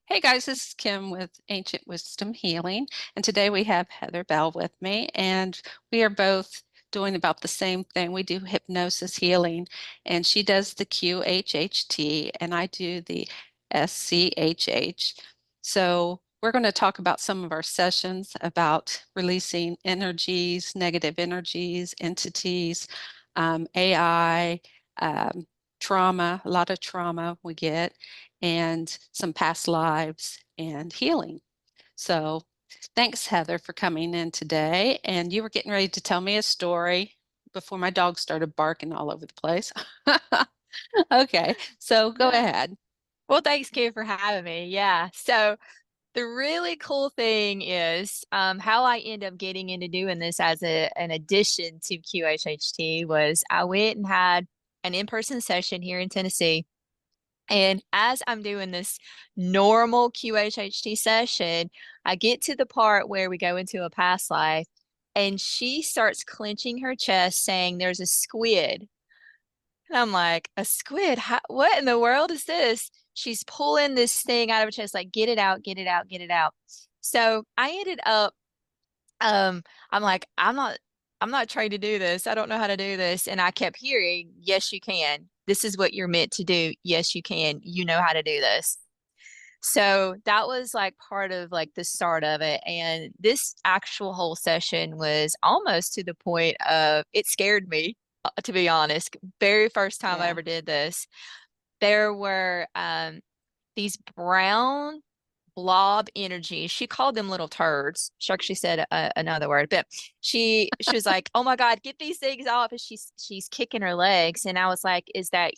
Hey guys, this is Kim with Ancient Wisdom Healing, and today we have Heather Bell with me, and we are both doing about the same thing. We do hypnosis healing, and she does the QHHT, and I do the SCHH. So we're going to talk about some of our sessions about releasing energies, negative energies, entities, AI, um, trauma, a lot of trauma we get and some past lives and healing. So thanks, Heather, for coming in today. And you were getting ready to tell me a story before my dog started barking all over the place. Okay, so go Yeah. ahead. Well, thanks, Kim, for having me. Yeah. So the really cool thing is how I end up getting into doing this as an addition to QHHT was I went and had an in-person session here in Tennessee. And as I'm doing this normal QHHT session, I get to the part where we go into a past life, and she starts clenching her chest, saying, "There's a squid." And I'm like, a squid? What in the world is this? She's pulling this thing out of her chest, like, get it out, get it out, get it out. So I ended up, um, I'm like, I'm not trying to do this. I don't know how to do this. And I kept hearing, yes, you can. This is what you're meant to do. Yes, you can. You know how to do this. So that was like part of like the start of it. And this actual whole session was almost to the point of it scared me, to be honest. Very first time I Yeah. ever did this. There were these brown blob energies. She called them little turds. She actually said another word, but she was like, "Oh my God, get these things off!" And she's kicking her legs, and I was like, "Is that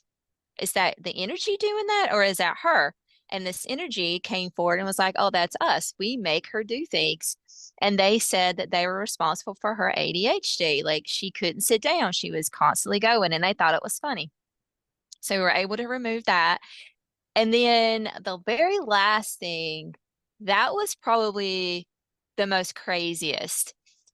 the energy doing that, or is that her?" And this energy came forward and was like, "Oh, that's us. We make her do things." And they said that they were responsible for her ADHD. Like she couldn't sit down. She was constantly going, and they thought it was funny. So we were able to remove that. And then the very last thing, that was probably the most craziest.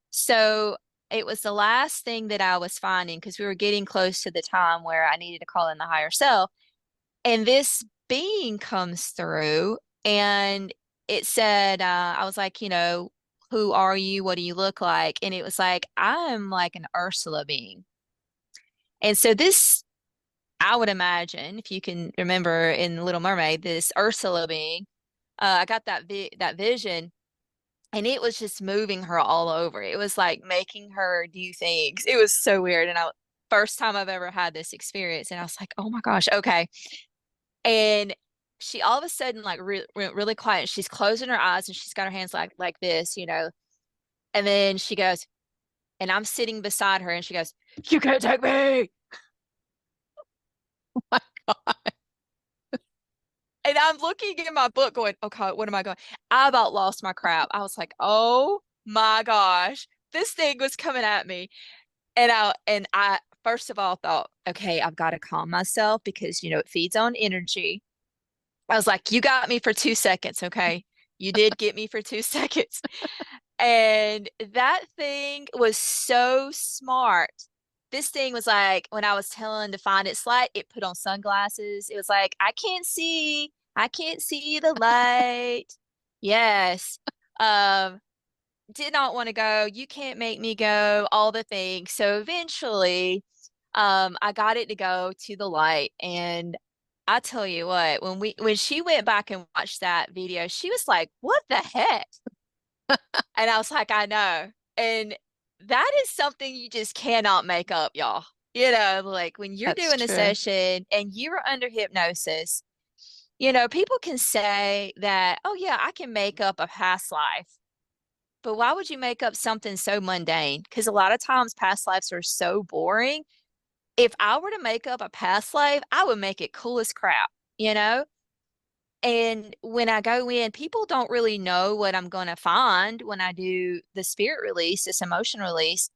So it was the last thing that I was finding because we were getting close to the time where I needed to call in the higher self. And this being comes through and it said, I was like, who are you? What do you look like? And it was like, I'm like an Ursula being. And so this, I would imagine, if you can remember in Little Mermaid, this Ursula being, I got that vision, and it was just moving her all over. It was like making her do things. It was so weird, and I first time I've ever had this experience, and I was like, oh my gosh, okay. And she all of a sudden like went really quiet. She's closing her eyes, and she's got her hands like this, and then she goes, and I'm sitting beside her, and she goes, "You can't take me." And I'm looking in my book going, okay, what am I going? I about lost my crap. I was like, oh my gosh, this thing was coming at me. And I first of all thought, okay, I've got to calm myself because it feeds on energy. I was like, you got me for 2 seconds, okay? You did get me for 2 seconds. And that thing was so smart. This thing was like, when I was telling to find its light, it put on sunglasses. It was like, I can't see the light. Yes. Um, did not want to go. You can't make me go, all the things. So eventually, I got it to go to the light. And I tell you what, when she went back and watched that video, she was like, what the heck? And I was like, I know. And that is something you just cannot make up, y'all. Like when you're That's doing a true. session and you're under hypnosis, people can say that, oh, yeah, I can make up a past life. But why would you make up something so mundane? Because a lot of times past lives are so boring. If I were to make up a past life, I would make it cool as crap, you know? And when I go in, people don't really know what I'm going to find when I do the spirit release, this emotion release.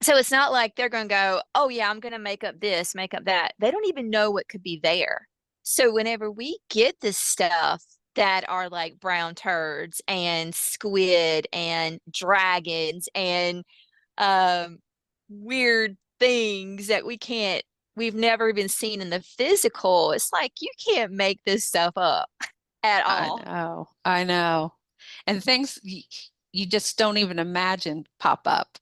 So it's not like they're going to go, oh, yeah, I'm going to make up this, make up that. They don't even know what could be there. So whenever we get this stuff that are like brown turds and squid and dragons and um, weird things that we've never even seen in the physical, it's like you can't make this stuff up. at I all. know. I know. And things you just don't even imagine pop up.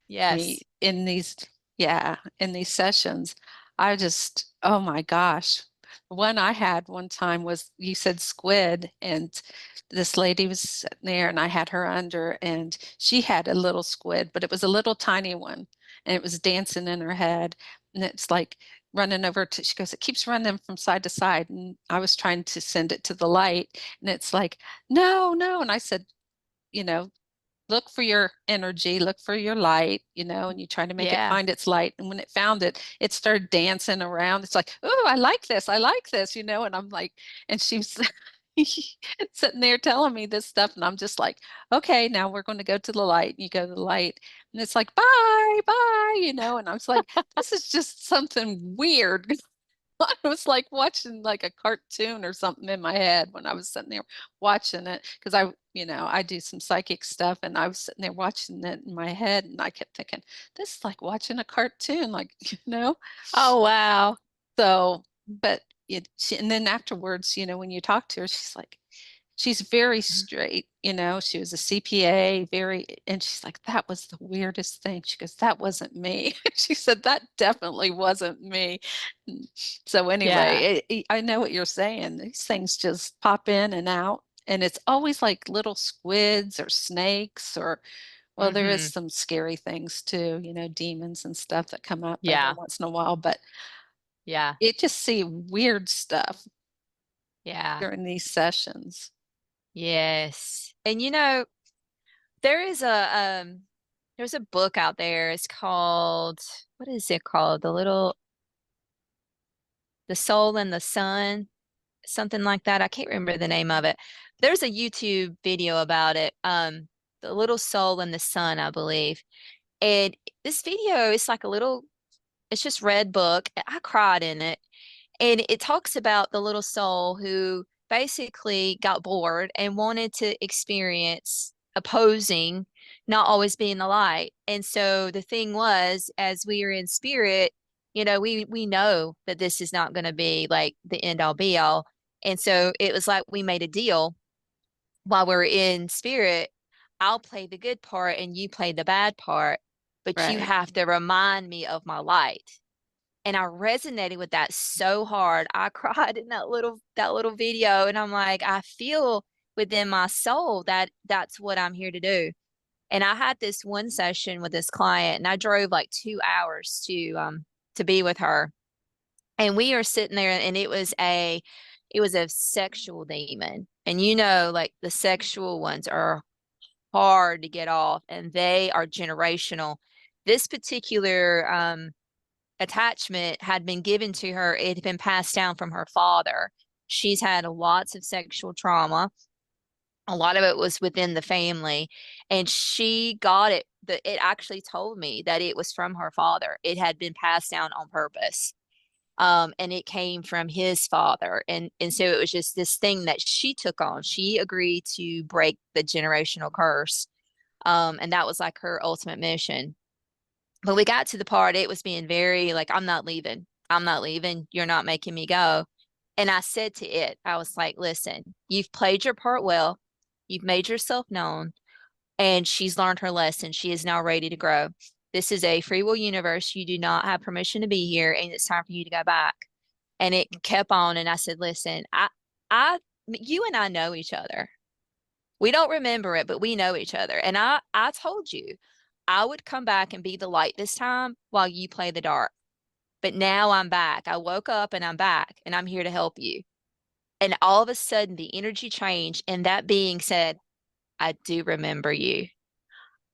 Yes. In these, yeah, in these sessions, I just, oh my gosh. The one I had one time was, you said squid, and this lady was sitting there, and I had her under, and she had a little squid, but it was a little tiny one, and it was dancing in her head, and it's like running over to, she goes, it keeps running from side to side, and I was trying to send it to the light, and it's like, no, no, and I said, you know, look for your energy, look for your light, and you try to make it Yeah. find its light. And when it found it, it started dancing around. It's like, oh, I like this. I like this, and I'm like, and she's sitting there telling me this stuff. And I'm just like, okay, now we're going to go to the light. And you go to the light, and it's like, bye, bye, and I was like, this is just something weird. I was like watching like a cartoon or something in my head when I was sitting there watching it because I do some psychic stuff, and I was sitting there watching it in my head, and I kept thinking, this is like watching a cartoon, like, Oh, wow. So, but and then afterwards, when you talk to her, she's very straight, she was a CPA, and she's like, that was the weirdest thing. She goes, that wasn't me. She said, that definitely wasn't me. So Yeah. anyway, I know what you're saying. These things just pop in and out, and it's always like little squids or snakes or, well, there is Mm-hmm. some scary things too, demons and stuff that come up every Yeah. once in a while, but Yeah. it just see weird stuff Yeah. during these sessions. Yes. And there is there's a book out there. It's called, what is it called? The Soul and the Sun, something like that. I can't remember the name of it. There's a YouTube video about it. The Little Soul and the Sun, I believe. And this video is like it's just read book. I cried in it. And it talks about the little soul who basically got bored and wanted to experience opposing, not always being the light. And so the thing was, as we are in spirit, we know that this is not going to be like the end all be all. And so it was like we made a deal while we're in spirit. I'll play the good part and you play the bad part, but you Right. have to remind me of my light. And I resonated with that so hard. I cried in that little video, and I'm like, I feel within my soul that that's what I'm here to do. And I had this one session with this client, and I drove like 2 hours to be with her. And we are sitting there, and it was a sexual demon. And like the sexual ones are hard to get off, and they are generational. This particular attachment had been given to her. It had been passed down from her father. She's had lots of sexual trauma. A lot of it was within the family, and she got it. It actually told me that it was from her father. It had been passed down on purpose. And it came from his father. And so it was just this thing that she took on. She agreed to break the generational curse. And that was like her ultimate mission. But we got to the part, it was being very like, I'm not leaving. I'm not leaving. You're not making me go. And I said to it, I was like, listen, you've played your part well. You've made yourself known. And she's learned her lesson. She is now ready to grow. This is a free will universe. You do not have permission to be here. And it's time for you to go back. And it kept on. And I said, listen, you and I know each other. We don't remember it, but we know each other. And I told you I would come back and be the light this time while you play the dark. But now I'm back. I woke up and I'm back and I'm here to help you. And all of a sudden the energy changed. And that being said, I do remember you.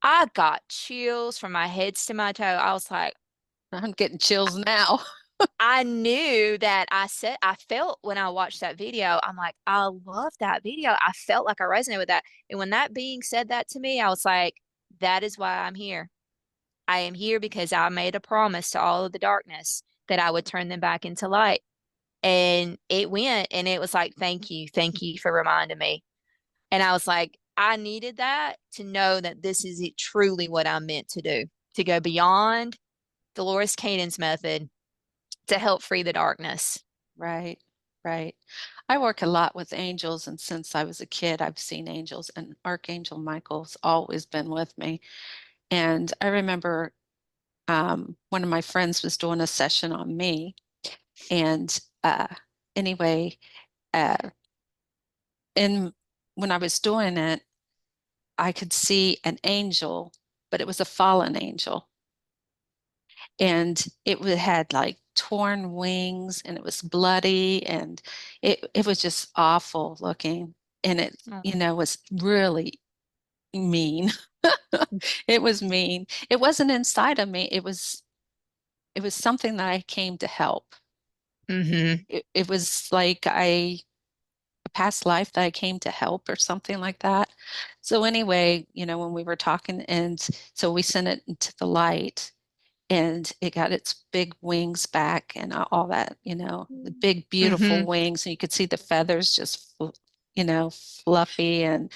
I got chills from my head to my toe. I was like, I'm getting chills now. I knew that I felt when I watched that video, I'm like, I love that video. I felt like I resonated with that. And when that being said that to me, I was like, that is why I'm here. I am here because I made a promise to all of the darkness that I would turn them back into light. And it went, and it was like, thank you for reminding me. And I was like, I needed that to know that this is truly what I'm meant to do, to go beyond Dolores Cannon's method to help free the darkness. Right. right. I work a lot with angels, and since I was a kid, I've seen angels, and Archangel Michael's always been with me. And I remember one of my friends was doing a session on me, and anyway, uh, in when I was doing it, I could see an angel, but it was a fallen angel, and had like torn wings, and it was bloody, and it was just awful looking, and it Oh. was really mean. It was mean. It wasn't inside of me. It was something that I came to help. Mm-hmm. It was like a past life that I came to help or something like that. So anyway, when we were talking, and so we sent it into the light, and it got its big wings back and all that, the big beautiful Mm-hmm. wings, and you could see the feathers just fluffy, and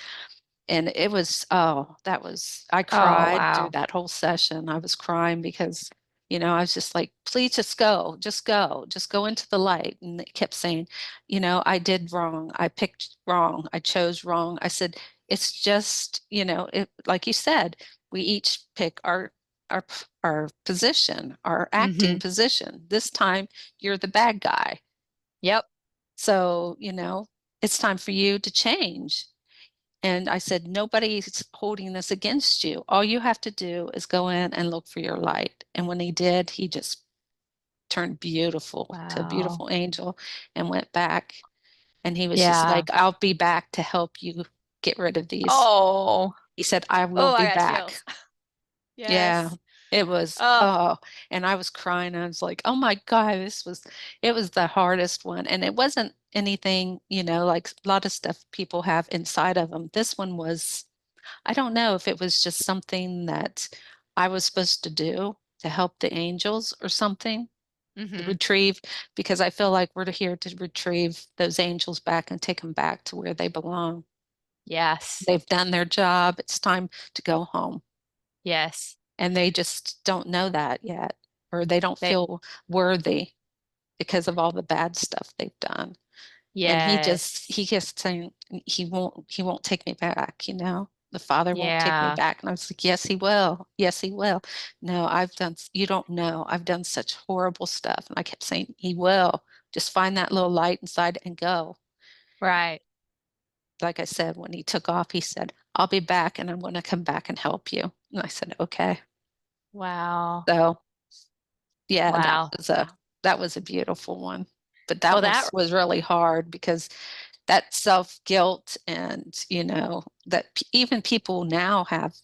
it was, oh, I Oh, cried through wow. that whole session. I was crying because, I was just like, please just go, just go into the light. And it kept saying, I did wrong. I picked wrong. I chose wrong. I said, it's just, like you said, we each pick our, our position, our acting Mm-hmm. position. This time you're the bad guy. Yep. So, it's time for you to change. And I said, nobody's holding this against you. All you have to do is go in and look for your light. And when he did, he just turned beautiful to a Wow. beautiful angel and went back. And he was just Yeah. like, I'll be back to help you get rid of these. Oh. He said, I will Oh, I be got back. chills. Yeah, Yes. it was, Oh. oh, and I was crying. I was like, oh my God, it was the hardest one. And it wasn't anything, like a lot of stuff people have inside of them. This one was, I don't know if it was just something that I was supposed to do to help the angels or something to Mm-hmm. retrieve, because I feel like we're here to retrieve those angels back and take them back to where they belong. Yes. They've done their job. It's time to go home. Yes. And they just don't know that yet, or they don't They, feel worthy because of all the bad stuff they've done. And he yes. just saying he won't take me back, the Father won't take me Yeah. back. And I was like, yes, he will. Yes, he will. No, you don't know, I've done such horrible stuff. And I kept saying, he will. Just find that little light inside and go. Right. Like I said, when he took off, he said, I'll be back and I'm going to come back and help you. And I said, okay. Wow. So yeah, Wow. that was a beautiful one. But that Well, one that, was really hard because that self-guilt, and that even people now have,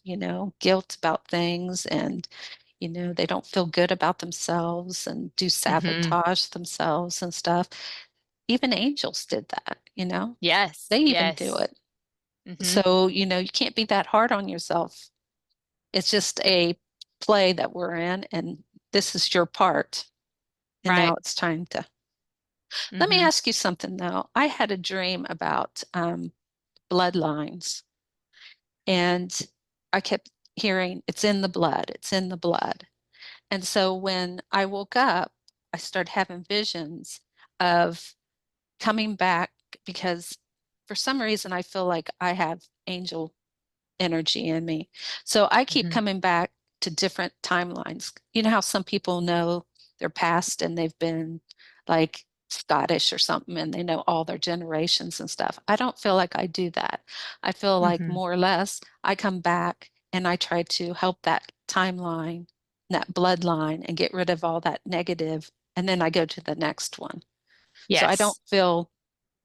guilt about things, and they don't feel good about themselves and do mm-hmm. sabotage themselves and stuff. Even angels did that, Yes. they even do Yes. it. Mm-hmm. So you can't be that hard on yourself. It's just a play that we're in, and this is your part, and now Right. it's time to. Let me Mm-hmm. ask you something though. I had a dream about bloodlines, and I kept hearing, it's in the blood, it's in the blood. And so when I woke up, I started having visions of coming back, because for some reason I feel like I have angel energy in me. So I keep Mm-hmm. coming back to different timelines. You know how some people know their past and they've been like Scottish or something, and they know all their generations and stuff. I don't feel like I do that. I feel like Mm-hmm. more or less I come back and I try to help that timeline, that bloodline, and get rid of all that negative, and then I go to the next one. So I don't Yes. feel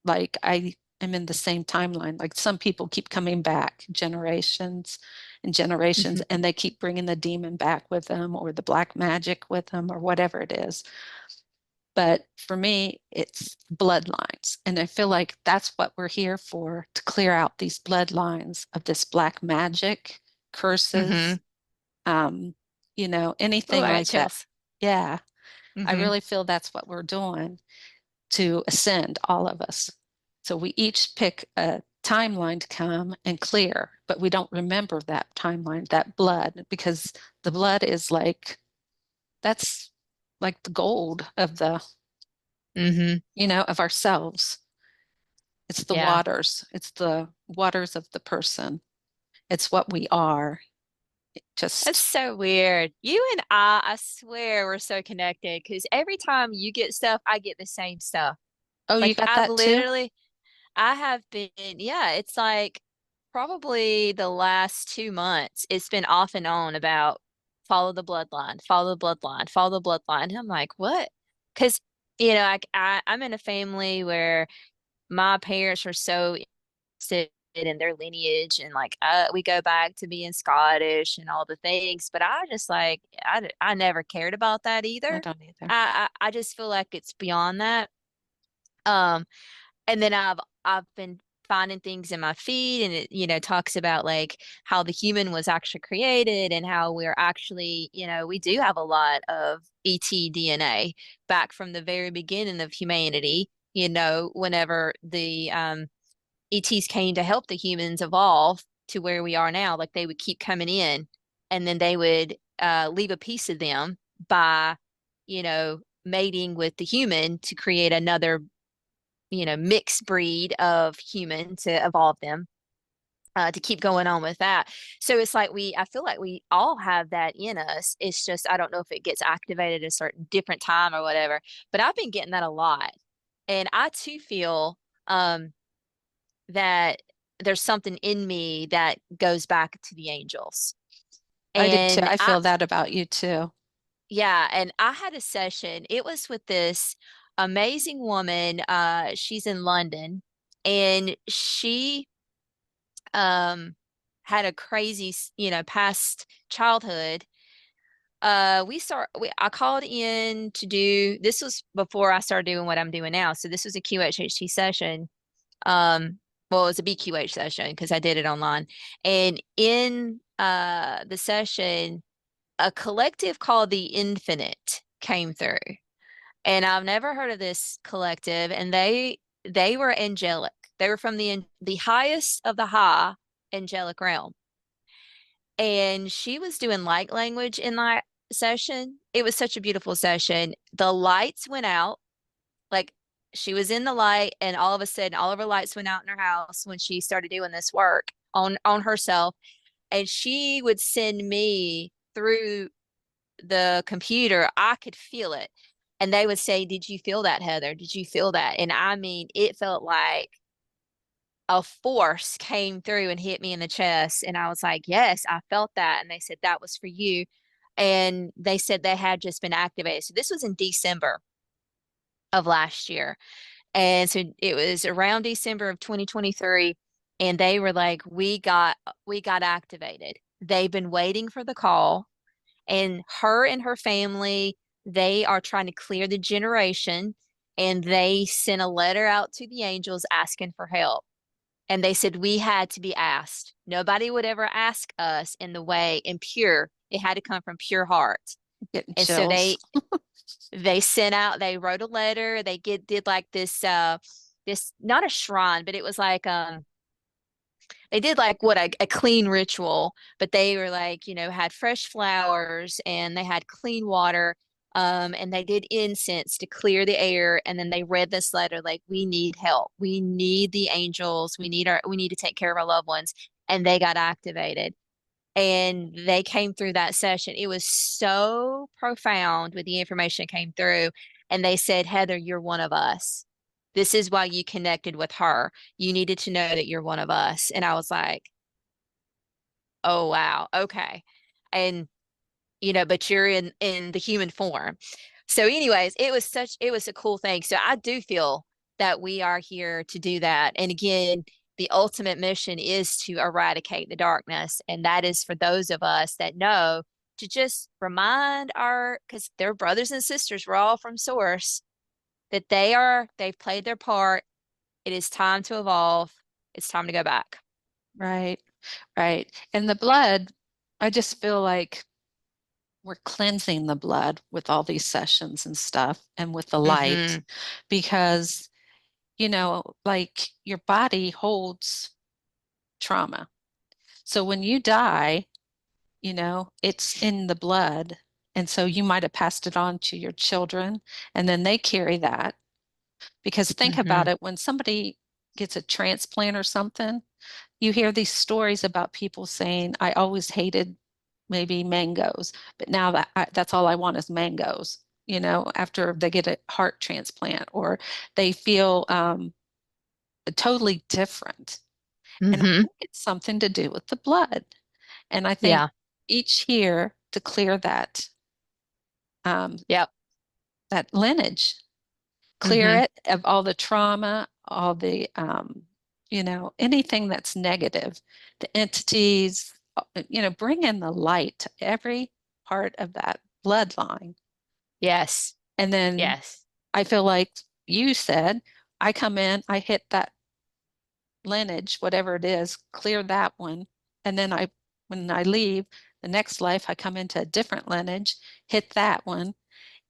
like I am in the same timeline. Like some people keep coming back generations and generations, Mm-hmm. and they keep bringing the demon back with them, or the black magic with them, or whatever it is. But for me, it's bloodlines. And I feel like that's what we're here for, to clear out these bloodlines of this black magic, Mm-hmm. curses, um, Oh, anything I got like that. chills. Yeah, I Mm-hmm. really feel that's what we're doing to ascend, all of us. So we each pick a timeline to come and clear, but we don't remember that timeline, that blood, because the blood is like, that's like the gold of the Mm-hmm. of ourselves. It's the Yeah. waters. It's the waters of the person. It's what we are. That's Just, so weird. You and I swear we're so connected because every time you get stuff, I get the same stuff. oh, you Like got that too? I have been, yeah, it's like probably the last 2 months, it's been off and on about follow the bloodline, follow the bloodline, follow the bloodline. And I'm like, what? Because, I'm in a family where my parents are so interested in their lineage and like we go back to being Scottish and all the things, but I just like I never cared about that I either. don't either. I just feel like it's beyond that. Um, and then I've been finding things in my feed and it, talks about like how the human was actually created and how we're actually, we do have a lot of ET DNA back from the very beginning of humanity, whenever the ETs came to help the humans evolve to where we are now. Like they would keep coming in and then they would leave a piece of them by, mating with the human to create another, mixed breed of human to evolve them. To keep going on with that. So it's like I feel like we all have that in us. It's just, I don't know if it gets activated at a certain different time or whatever, but I've been getting that a lot. And I too feel that there's something in me that goes back to the angels. I do too. And I feel that about you too. yeah, and I had a session. It was with this amazing woman. She's in London and she had a crazy, past childhood. I called in to do, this was before I started doing what I'm doing now. So this was a QHHT session. Um, well, it was a BQH session because I did it online. And in the session, a collective called the Infinite came through. And I've never heard of this collective, and they were angelic. They were from the highest of the high angelic realm. And she was doing light language in that session. It was such a beautiful session. The lights went out, like she was in the light, and all of a sudden, all of her lights went out in her house when she started doing this work on herself. And she would send me through the computer. I could feel it. And they would say, "Did you feel that, Heather? Did you feel that?" And I mean, it felt like a force came through and hit me in the chest. And I was like, yes, I felt that. And they said, that was for you. And they said they had just been activated. So this was in December of last year. And so it was around December of 2023. And they were like, we got activated. They've been waiting for the call. And her and her family, they are trying to clear the generation. And they sent a letter out to the angels asking for help. And they said we had to be asked. Nobody would ever ask us in the way in pure. It had to come from pure heart. Getting And so chills. they sent out, they wrote a letter. They did like this not a shrine, but it was like they did like what a clean ritual, but they were like, had fresh flowers and they had clean water. And they did incense to clear the air. And then they read this letter like, we need help. We need the angels. We need to take care of our loved ones. And they got activated. And they came through that session. It was so profound with the information that came through. And they said, Heather, you're one of us. This is why you connected with her. You needed to know that you're one of us. And I was like, oh, wow. Okay. And, but you're in the human form. So, anyways, it was a cool thing. So I do feel that we are here to do that. And again, the ultimate mission is to eradicate the darkness. And that is for those of us that know to just remind because they're brothers and sisters, we're all from source, that they've played their part. It is time to evolve. It's time to go back. Right, right. And the blood, I just feel like we're cleansing the blood with all these sessions and stuff and with the light Hmm. because, like your body holds trauma. So when you die, it's in the blood. And so you might have passed it on to your children and then they carry that. Because think Mm-hmm. about it, when somebody gets a transplant or something, you hear these stories about people saying, I always hated maybe mangoes, but now that's all I want is mangoes, after they get a heart transplant or they feel totally different. And I Mm-hmm. think it's something to do with the blood. And I think Yeah. each year to clear um, Yep. that lineage, clear Mm-hmm. it of all the trauma, all the anything that's negative, the entities, bring in the light to every part of that bloodline. Yes. And then Yes. I feel like you said, I come in, I hit that lineage, whatever it is, clear that one. And then when I leave the next life, I come into a different lineage, hit that one.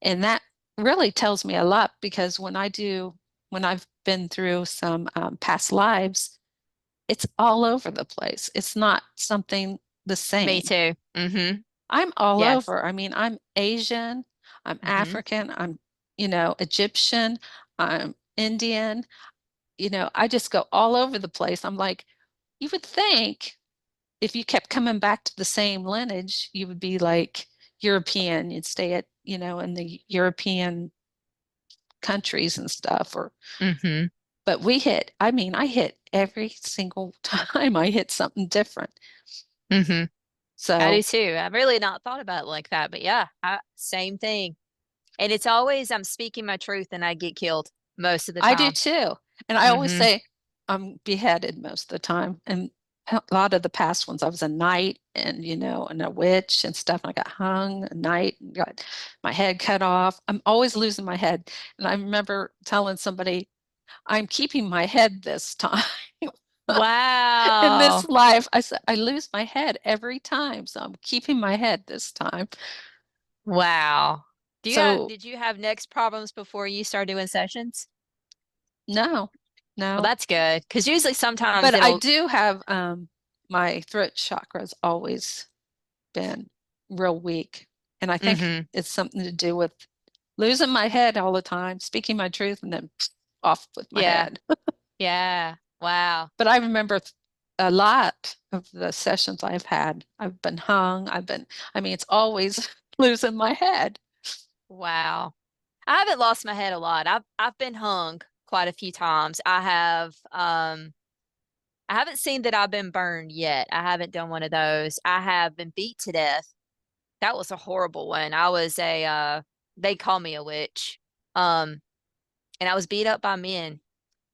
And that really tells me a lot because when I've been through some past lives, it's all over the place. It's not something the Me same. too. Mm-hmm. I'm all Yes. over. I mean, I'm Asian, I'm Mm-hmm. African, I'm, Egyptian, I'm Indian, I just go all over the place. I'm like, you would think if you kept coming back to the same lineage, you would be like European. You'd stay at, in the European countries and stuff. Mm-hmm. But I mean, I hit every single time I hit something different. Mm-hmm. I do So too. I've really not thought about it like that, but yeah, same thing. And it's always I'm speaking my truth and I get killed most of the I do time. too. And I always Mm-hmm. say I'm beheaded most of the time. And a lot of the past ones, I was a knight and, and a witch and stuff. And I got hung a knight and got my head cut off. I'm always losing my head. And I remember telling somebody, I'm keeping my head this time. In this Wow. life, I said, I lose my head every time. So I'm keeping my head this time. Wow. So Did you have next problems before you start doing sessions? no, Well, no. that's good. Because usually sometimes But I it'll, do have my throat chakra's always been real weak. And I think mm-hmm. it's something to do with losing my head all the time, speaking my truth, and then off with my Yeah. head. Yeah. Wow. But I remember a lot of the sessions I've had. I've been hung. I mean, it's always losing my head. Wow. I haven't lost my head a lot. I've been hung quite a few times. I haven't seen that I've been burned yet. I haven't done one of those. I have been beat to death. That was a horrible one. They call me a witch. Um, and I was beat up by men.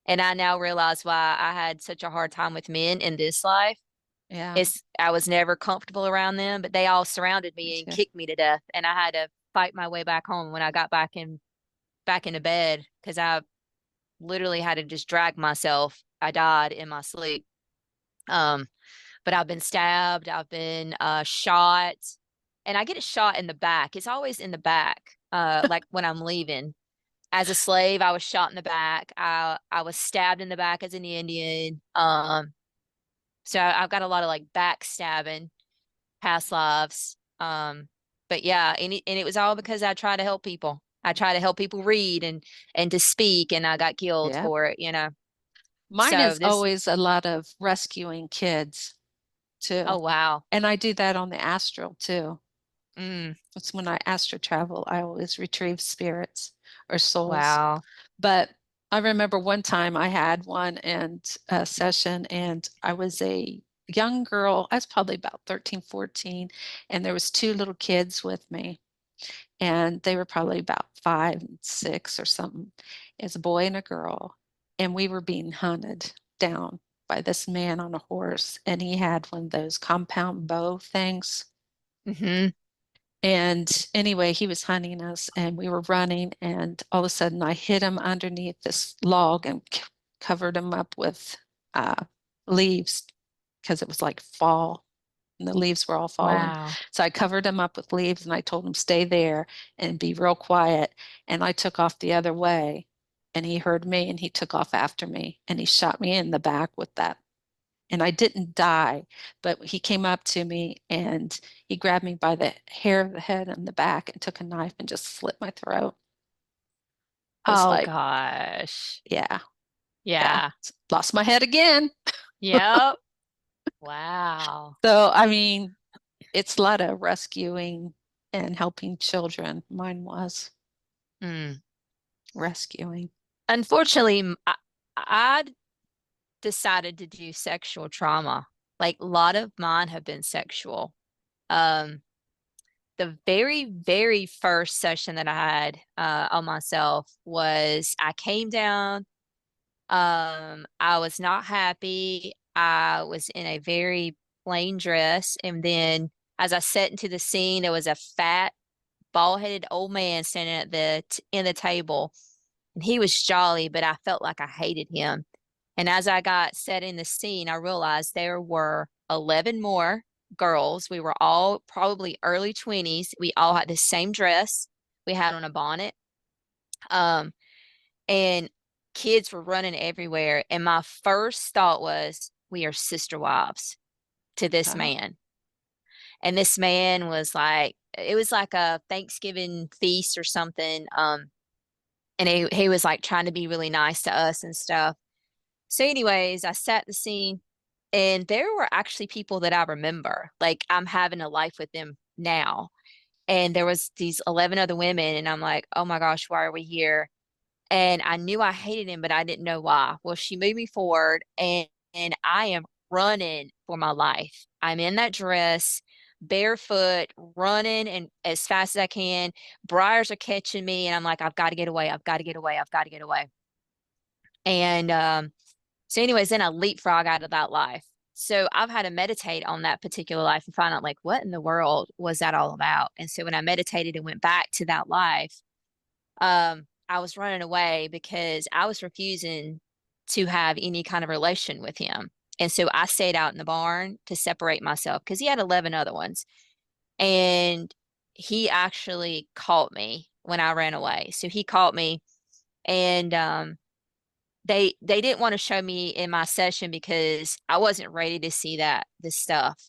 And I now realize why I had such a hard time with men in this life. Yeah, I was never comfortable around them, but they all surrounded me me and too. kicked me to death. And I had to fight my way back home when I got back into bed because I literally had to just drag myself. I died in my sleep. Um, but I've been stabbed, I've been shot, and I get a shot in the back. It's always in the back, like when I'm leaving. As a slave, I was shot in the back. I was stabbed in the back as an Indian. So I've got a lot of like backstabbing past lives. But yeah, and it was all because I try to help people. I try to help people read and to speak, and I got killed Yeah. for it, Mine So is this, always a lot of rescuing kids too. oh wow. And I do that on the astral too. Mm, It's when I astral travel, I always retrieve spirits or souls. wow. But I remember one time I had one and a session and I was a young girl. I was probably about 13, 14, and there was two little kids with me and they were probably about 5 and 6 or something. It's a boy and a girl. And we were being hunted down by this man on a horse and he had one of those compound bow things. Hmm. And anyway, he was hunting us and we were running, and all of a sudden I hit him underneath this log and covered him up with uh, leaves because it was like fall and the leaves were all falling. Wow. So I covered him up with leaves and I told him, stay there and be real quiet. And I took off the other way and he heard me and he took off after me and he shot me in the back with that, and I didn't die, but he came up to me and he grabbed me by the hair of the head and the back and took a knife and just slit my throat. was Oh like, gosh. Yeah. Yeah. yeah, Lost my head again. yep, wow. So, I mean, it's a lot of rescuing and helping children. Mine was Mm. rescuing. Unfortunately, I decided to do sexual trauma. Like a lot of mine have been sexual. Um, the very, very first session that I had on myself was I came down. I was not happy. I was in a very plain dress, and then as I sat into the scene, there was a fat, bald-headed old man standing at the in the table, and he was jolly, but I felt like I hated him. And as I got set in the scene, I realized there were 11 more girls. We were all probably early 20s. We all had the same dress. We had on a bonnet. Um, and kids were running everywhere. And my first thought was, we are sister wives to this Oh, man. And this man was like, it was like a Thanksgiving feast or something. And he was like trying to be really nice to us and stuff. So, anyways, I sat the scene, and there were actually people that I remember. Like I'm having a life with them now. And there was these 11 other women, and I'm like, oh my gosh, why are we here? And I knew I hated him, but I didn't know why. Well, she moved me forward, and I am running for my life. I'm in that dress, barefoot, running and as fast as I can. Briars are catching me, and I'm like, I've got to get away. I've got to get away. I've got to get away. And so, anyways, then I leapfrog out of that life. So I've had to meditate on that particular life and find out like what in the world was that all about. And so when I meditated and went back to that life, I was running away because I was refusing to have any kind of relation with him. And so I stayed out in the barn to separate myself because he had 11 other ones. And he actually caught me when I ran away. So he caught me, and they didn't want to show me in my session because I wasn't ready to see that this stuff.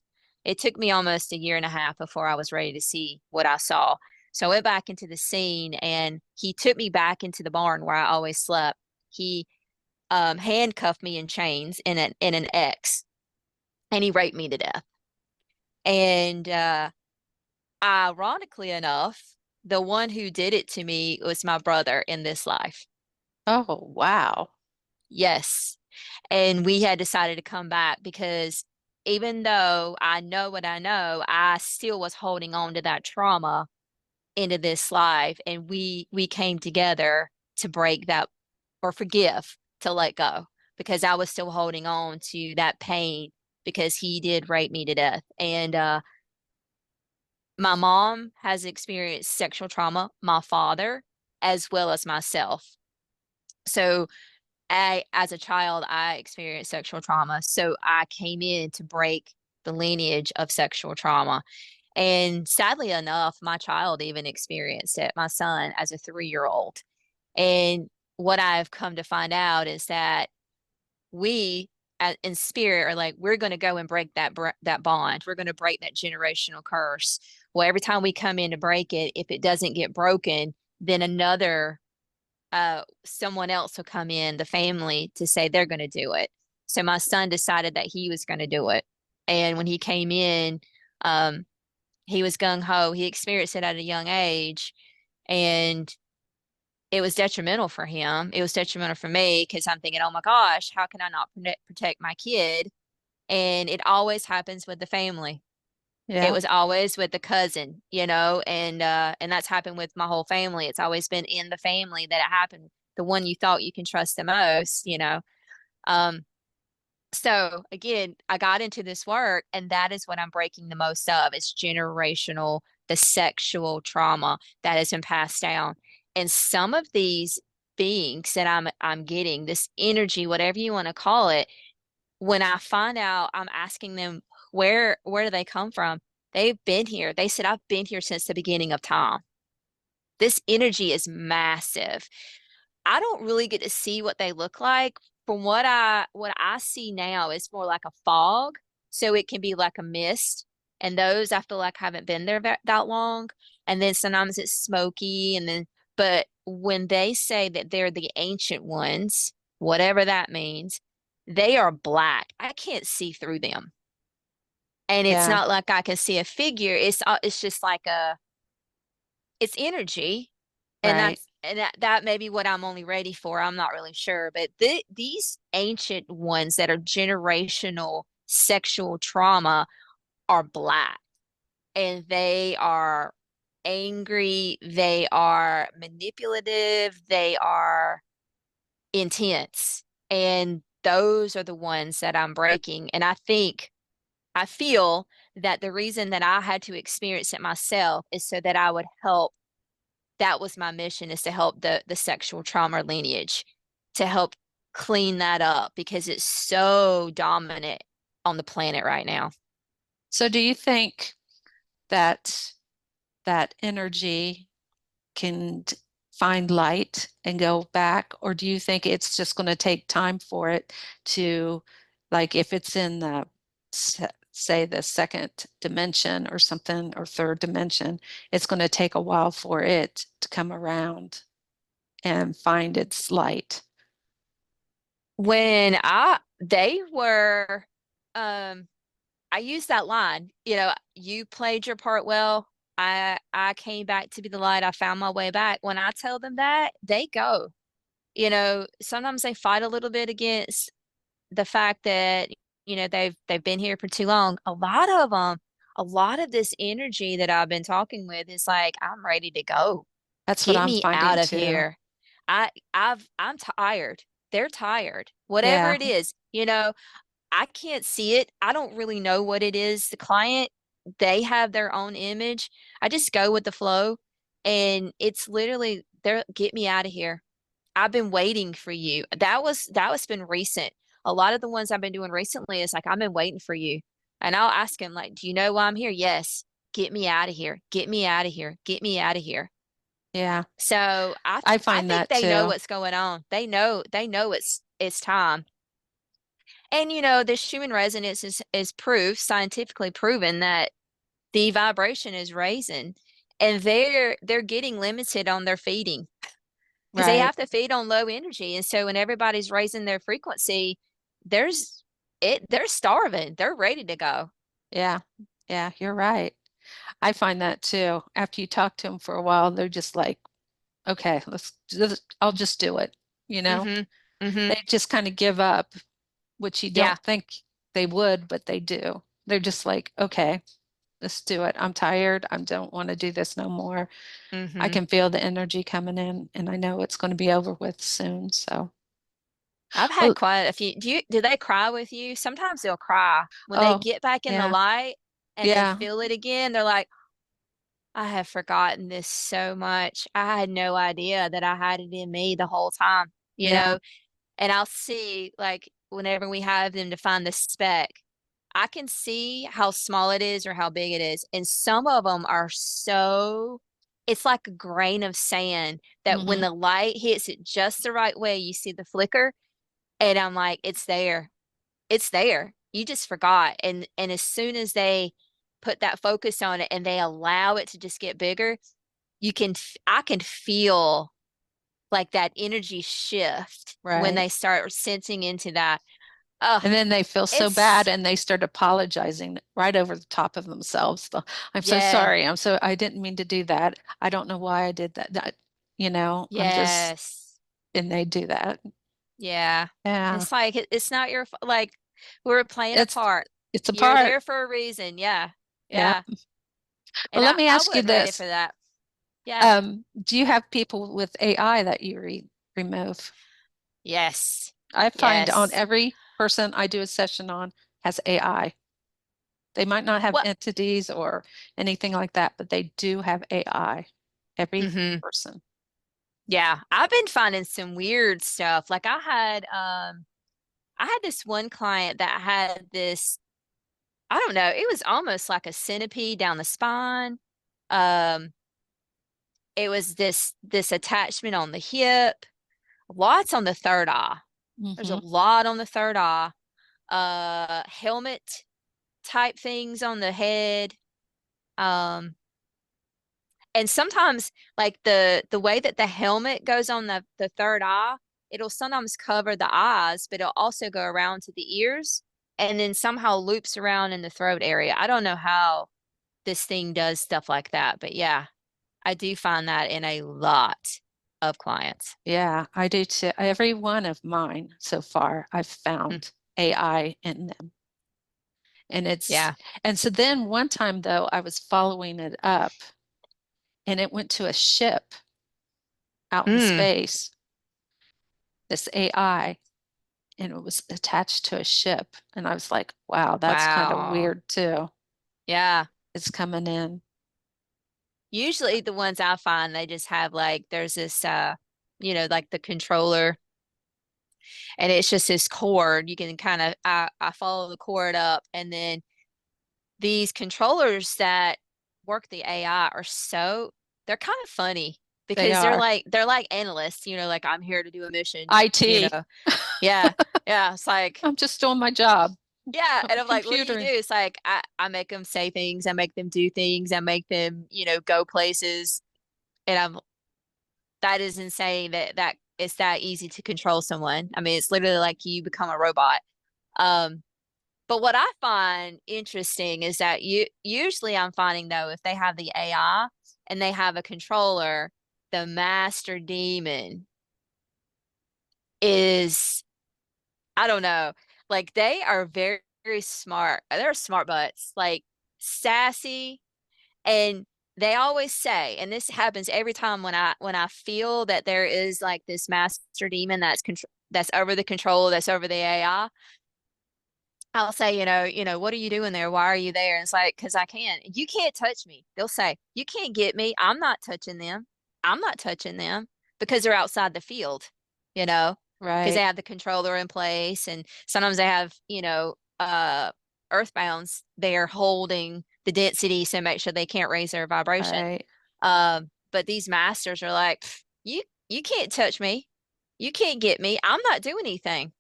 It took me almost a year and a half before I was ready to see what I saw. So I went back into the scene, and he took me back into the barn where I always slept. He handcuffed me in chains in an X, and he raped me to death. And ironically enough, the one who did it to me was my brother in this life. oh wow. Yes. And we had decided to come back because even though I know what I know, I still was holding on to that trauma into this life. And we came together to break that or forgive, to let go, because I was still holding on to that pain because he did rape me to death. And my mom has experienced sexual trauma, my father, as well as myself. So as a child, I experienced sexual trauma. So I came in to break the lineage of sexual trauma. And sadly enough, my child even experienced it, my son, as a 3-year old. And what I've come to find out is that we in spirit are like, we're going to go and break that bond. We're going to break that generational curse. Well, every time we come in to break it, if it doesn't get broken, then another someone else will come in the family to say they're going to do it. So my son decided that he was going to do it. And when he came in, um, he was gung ho. He experienced it at a young age, and it was detrimental for him. It was detrimental for me because I'm thinking, oh my gosh, how can I not protect my kid? And it always happens with the family. It Yeah. was always with the cousin, and that's happened with my whole family. It's always been in the family that it happened. The one you thought you can trust the most. Um, so again, I got into this work, and that is what I'm breaking the most of. It's generational, the sexual trauma that has been passed down. And some of these beings that I'm getting, this energy, whatever you want to call it, when I find out, I'm asking them where do they come from? They've been here. They said, I've been here since the beginning of time. This energy is massive. I don't really get to see what they look like. From what I see now, it's more like a fog. So it can be like a mist. And those I feel like haven't been there that long. And then sometimes it's smoky. But when they say that they're the ancient ones, whatever that means, they are black. I can't see through them. And it's Yeah. not like I can see a figure. It's just like it's energy. And Right. that may be what I'm only ready for. I'm not really sure. But these ancient ones that are generational sexual trauma are black, and they are angry, they are manipulative, they are intense. And those are the ones that I'm breaking. And I feel that the reason that I had to experience it myself is so that I would help. That was my mission, is to help the sexual trauma lineage, to help clean that up because it's so dominant on the planet right now. So do you think that that energy can find light and go back, or do you think it's just going to take time for it to, like if it's in the, say the second dimension or something, or third dimension, it's going to take a while for it to come around and find its light? When they were, um, I used that line, you played your part well. I came back to be the light. I found my way back. When I tell them that, they go. Sometimes they fight a little bit against the fact that, they've been here for too long. A lot of them, a lot of this energy that I've been talking with is like, I'm ready to go. That's what Get I'm me out finding of too. here. I'm tired. They're tired. Whatever Yeah, it is, I can't see it. I don't really know what it is. The client, they have their own image. I just go with the flow. And it's literally, they're get me out of here. I've been waiting for you. That was been recent. A lot of the ones I've been doing recently is like, I've been waiting for you. And I'll ask him, like, do you know why I'm here? Yes. Get me out of here. Get me out of here. Get me out of here. yeah, So I I find think that they know too. what's going on. They know it's time. And this human resonance is proof, scientifically proven, that the vibration is raising, and they're getting limited on their feeding because they Right. have to feed on low energy. And so when everybody's raising their frequency, there's they're starving. They're ready to go. Yeah. Yeah, you're right. I find that too. After you talk to them for a while, they're just like, okay, I'll just do it. You know, Mm-hmm. Mm-hmm. they just kind of give up, which you Yeah. don't think they would, but they do. They're just like, okay, let's do it. I'm tired. I don't want to do this no more. I Mm-hmm. can feel the energy coming in, and I know it's going to be over with soon. So, I've had well, quite a few. Do they cry with you? Sometimes they'll cry when they oh, get back in the yeah, light and they yeah, feel it again. They're like, I have forgotten this so much. I had no idea that I had it in me the whole time, you yeah. know? And I'll see, like, whenever we have them to find the speck, I can see how small it is or how big it is. And some of them are so, it's like a grain of sand that when Hmm. the light hits it just the right way, you see the flicker. And I'm like, it's there. It's there. You just forgot. And as soon as they put that focus on it and they allow it to just get bigger, I can feel like that energy shift when Right. they start sensing into that. Oh, And then they feel so bad it's and they start apologizing right over the top of themselves. I'm so yeah, sorry. I didn't mean to do that. I don't know why I did that. I'm just, yes, and they do that. yeah. Yeah. It's like it's not your like we're playing a It's, part. it's a You're part. there for a reason. Yeah, Yeah. yeah. Well, And let me I ask you wasn't ready this. for that. Yeah. Do you have people with AI that you remove? Yes. I find on Yes. every person I do a session on has AI. They might not have What? entities or anything like that, but they do have AI. Every Hmm. person. Yeah. I've been finding some weird stuff. Like I had this one client that had this, I don't know, it was almost like a centipede down the spine. Um, it was this attachment on the hip, lots on the third eye. There's a Hmm. lot on the third eye. Helmet type things on the head. Um, And sometimes like the way that the helmet goes on the third eye, it'll sometimes cover the eyes, but it'll also go around to the ears and then somehow loops around in the throat area. I don't know how this thing does stuff like that, but yeah, I do find that in a lot of clients. Yeah, I do too. Every one of mine so far, I've Hmm. found AI in them. And Yeah. and so then one time though, I was following it up and it went to a ship out in Mm. space, this AI, and it was attached to a ship. And I was like, wow, that's kind of Wow. weird too. Yeah. It's coming in. Usually the ones I find, they just have like, there's this, like the controller and it's just this cord. You can kind of, I follow the cord up and then these controllers that work the AI are they're kind of funny They because are. they're like analysts, like I'm here to do a mission, you IT. know. Yeah. Yeah. It's like, I'm just doing my job. yeah. I'm And a I'm like, what do you do? computer. It's like, I make them say things, I make them do things, I make them, go places. And that is insane that it's that easy to control someone. I mean, it's literally like you become a robot. Um, but what I find interesting is that usually I'm finding though, if they have the AI and they have a controller, the master demon is, I don't know, like they are very, very smart. They're smart butts, like sassy, and they always say, and this happens every time when I feel that there is like this master demon that's over the control, that's over the AI. I'll say, what are you doing there? Why are you there? And it's like, because I can. You can't touch me. They'll say, you can't get me. I'm not touching them. I'm not touching them because they're outside the field, you know, because they Right. have the controller in place. And sometimes they have, earthbounds. They're holding the density so make sure they can't raise their vibration. Right. But these masters are like, you can't touch me. You can't get me. I'm not doing anything.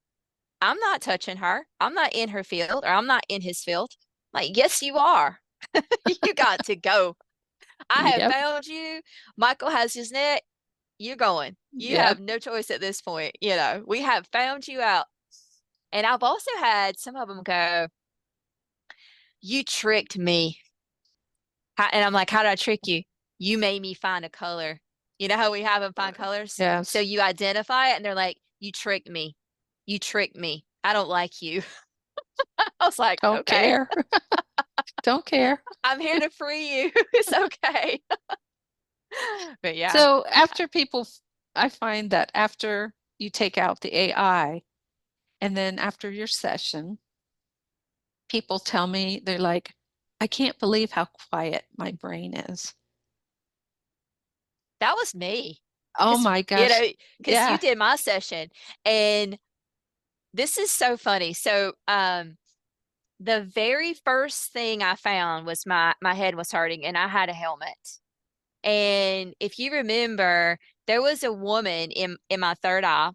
I'm not touching her. I'm not in her field or I'm not in his field. Like, yes, you are. You got to go. I have Yep. found you. Michael has his net. You're going. You Yep. have no choice at this point. We have found you out. And I've also had some of them go, you tricked me. And I'm like, how did I trick you? You made me find a color. You know how we have them find colors? So Yes. you identify it and they're like, you tricked me. You tricked me. I don't like you. I was like, Don't okay. care. Don't care. I'm here to free you. It's okay. But yeah. So after I find that after you take out the AI and then after your session, people tell me, they're like, I can't believe how quiet my brain is. That was me. Oh Cause my gosh. because you Yeah. did my session and this is so funny. So the very first thing I found was my head was hurting and I had a helmet. And if you remember, there was a woman in my third eye,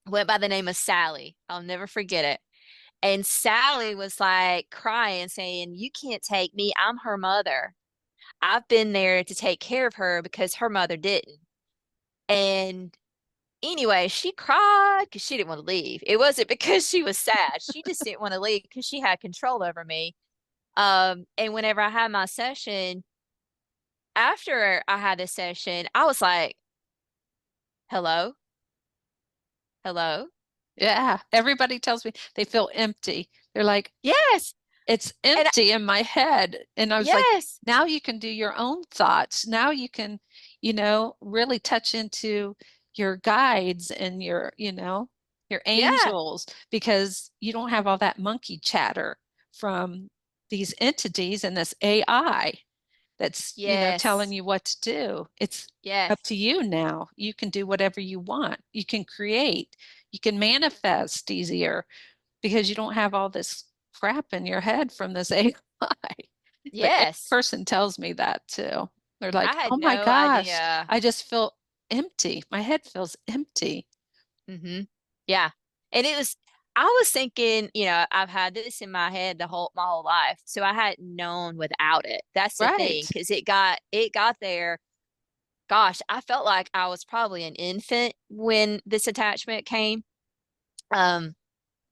went by the name of Sally. I'll never forget it. And Sally was like crying, saying, you can't take me. I'm her mother. I've been there to take care of her because her mother didn't. And anyway, she cried because she didn't want to leave. It wasn't because she was sad. She just didn't want to leave because she had control over me. And whenever I had my session, after I had the session, I was like, hello, hello. Yeah. Everybody tells me they feel empty. They're like, Yes. it's And empty in my head. And I was like, yes. now you can do your own thoughts. Now you can, really touch into your guides and your Yeah. angels because you don't have all that monkey chatter from these entities and this AI that's, telling Yes. you what to do. It's up Yes. to you now. You can do whatever you want. You can create, you can manifest easier because you don't have all this crap in your head from this AI. But every Yes. person tells me that too. They're I like, had oh my no gosh, idea. I just feel empty. My head feels empty. Hmm. Yeah. And I was thinking, I've had this in my head my whole life. So I hadn't known without it. That's the thing, Right. because it got there. Gosh, I felt like I was probably an infant when this attachment came. Um,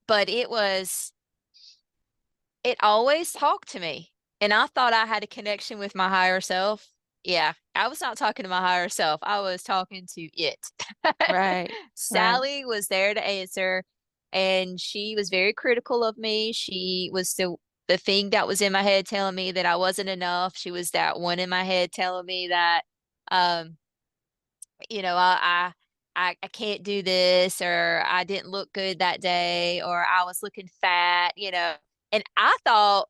but it always talked to me. And I thought I had a connection with my higher self. Yeah, I was not talking to my higher self. I was talking to it. Right. Right. Sally was there to answer, and she was very critical of me. She was the thing that was in my head telling me that I wasn't enough. She was that one in my head telling me that um you know, I can't do this, or I didn't look good that day, or I was looking fat. And I thought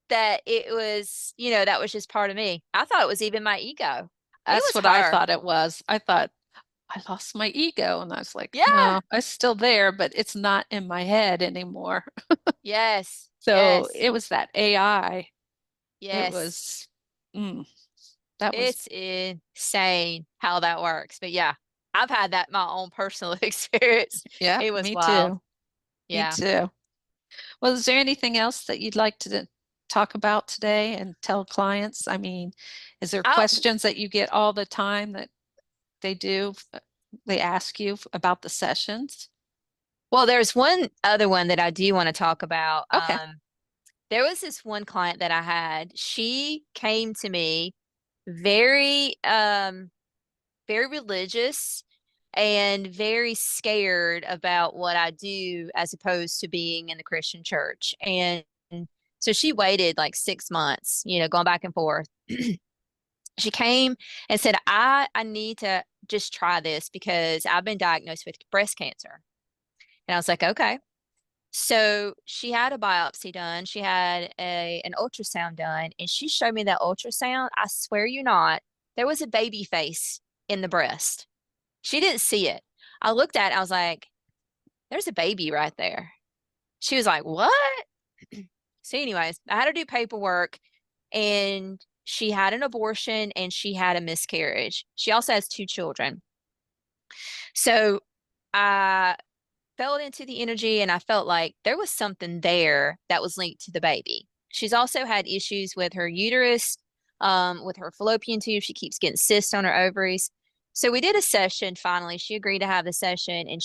that it was, that was just part of me. I thought it was even my ego. It That's was what I her. thought it was. I thought I lost my ego, and I was like, Yeah. no, it's still there, but it's not in my head anymore. Yes. So Yes. it was that AI. It Yes. was, mm, that was, It's insane how that works. But yeah, I've had that my own personal experience. yeah, It was me wild. too. Me Yeah. too. Well, is there anything else that you'd like to talk about today and tell clients? I mean, is there Oh, questions that you get all the time that they do, they ask you about the sessions? well, there's one other one that I do want to talk about. Okay. There was this one client that I had. She came to me very, very religious and very scared about what I do as opposed to being in the Christian church. And so she waited like 6 months, going back and forth. She came and said, I need to just try this because I've been diagnosed with breast cancer. And I was like, okay. So she had a biopsy done. She had an ultrasound done, and she showed me that ultrasound. I swear you not, there was a baby face in the breast. She didn't see it. I looked at it, I was like, there's a baby right there. She was like, what? So, anyways, I had to do paperwork, and she had an abortion and she had a miscarriage. She also has two children. So I felt into the energy, and I felt like there was something there that was linked to the baby. She's also had issues with her uterus, with her fallopian tube. She keeps getting cysts on her ovaries. So we did a session finally. She agreed to have the session, and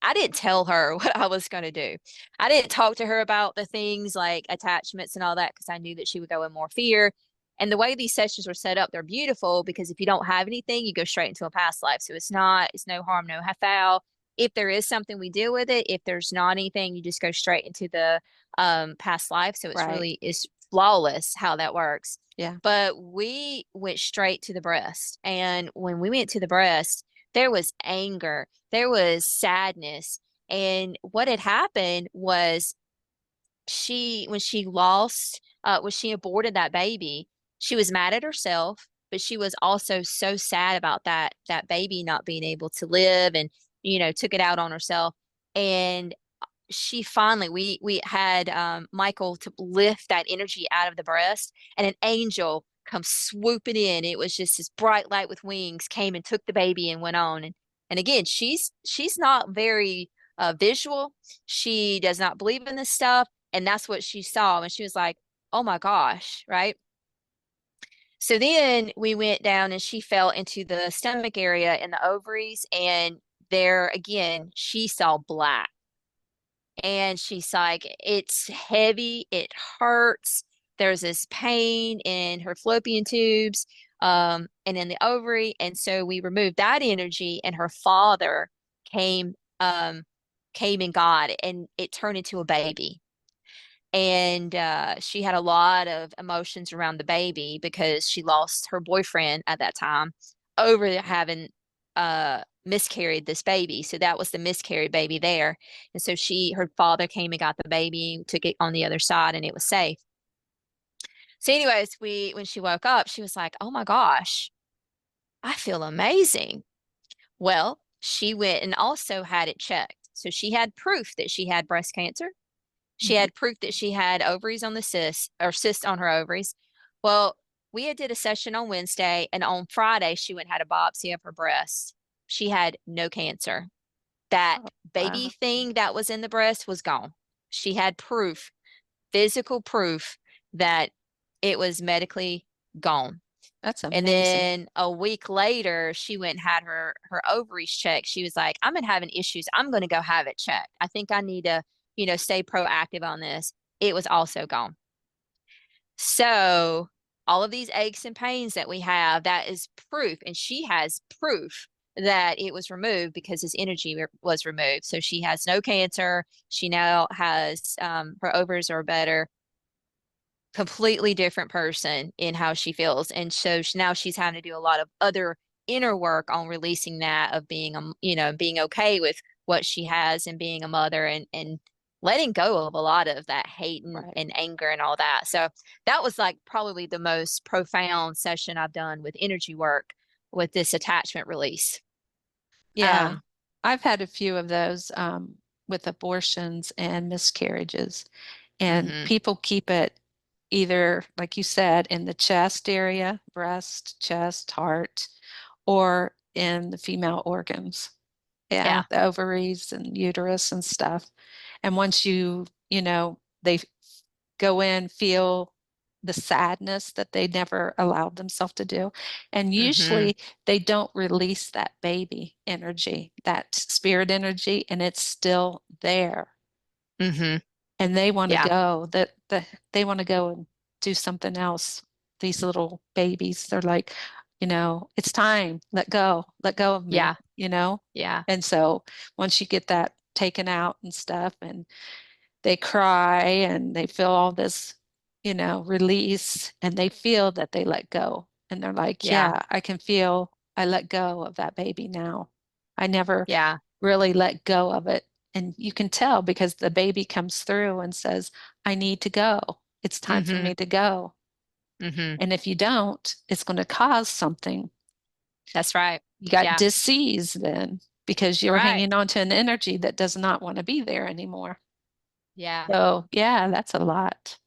I didn't tell her what I was going to do. I didn't talk to her about the things like attachments and all that because I knew that she would go in more fear. And the way these sessions were set up, they're beautiful because if you don't have anything, you go straight into a past life. So it's no harm, no foul. If there is something, we deal with it. If there's not anything, you just go straight into the past life. So Right. it's flawless how that works. Yeah. But we went straight to the breast. And when we went to the breast, there was anger, there was sadness. And what had happened was when she aborted that baby, she was mad at herself, but she was also so sad about that baby not being able to live, and took it out on herself. And she finally we had Michael to lift that energy out of the breast, and an angel come swooping in. It was just this bright light with wings came and took the baby and went on. And again, she's not very visual. She does not believe in this stuff, and that's what she saw, and she was like, oh my gosh, right? So then we went down, and she fell into the stomach area and the ovaries, and there again she saw black. And she's like, it's heavy, it hurts. There's this pain in her fallopian tubes, and in the ovary. And so we removed that energy, and her father came, came and got it, and it turned into a baby. And she had a lot of emotions around the baby because she lost her boyfriend at that time over having miscarried this baby. So that was the miscarried baby there. And so her father came and got the baby, took it on the other side, and it was safe. So, anyways, when she woke up, she was like, oh my gosh, I feel amazing. Well, she went and also had it checked. So she had proof that she had breast cancer. She Mhm. had proof that she had ovaries on the cyst on her ovaries. Well, we had did a session on Wednesday, and on Friday she went and had a biopsy of her breast. She had no cancer. That Oh, baby wow. thing that was in the breast was gone. She had proof, physical proof that it was medically gone. That's And amazing. then a week later, she went and had her ovaries checked. She was like, "I've been having issues. I'm going to go have it checked. I think I need to, stay proactive on this." It was also gone. So all of these aches and pains that we have, that is proof, and she has proof that it was removed because his energy was removed. So she has no cancer. She now has her ovaries are better, completely different person in how she feels. And so now she's having to do a lot of other inner work on releasing that of being, being okay with what she has and being a mother and letting go of a lot of that hate Right. and anger and all that. So that was like probably the most profound session I've done with energy work with this attachment release. Yeah. Um, I've had a few of those with abortions and miscarriages, and mhm. people keep it either, like you said, in the chest area, breast, chest, heart, or in the female organs. Yeah, Yeah. the ovaries and uterus and stuff. And once they go in, feel the sadness that they never allowed themselves to do. And Mhm. usually they don't release that baby energy, that spirit energy, and it's still there. Mhm. And they want to Yeah. go, they want to go and do something else. These little babies, they're like, it's time, let go of me, Yeah. Yeah. And so once you get that taken out and stuff, and they cry and they feel all this, release, and they feel that they let go. And they're like, Yeah. yeah, I can feel I let go of that baby now. I never Yeah. really let go of it. And you can tell because the baby comes through and says, I need to go. It's time for Mhm. me to go. Mhm. And if you don't, it's going to cause something. That's right. You got Yeah. disease then because you're Right. hanging on to an energy that does not want to be there anymore. Yeah. So, yeah, that's a lot.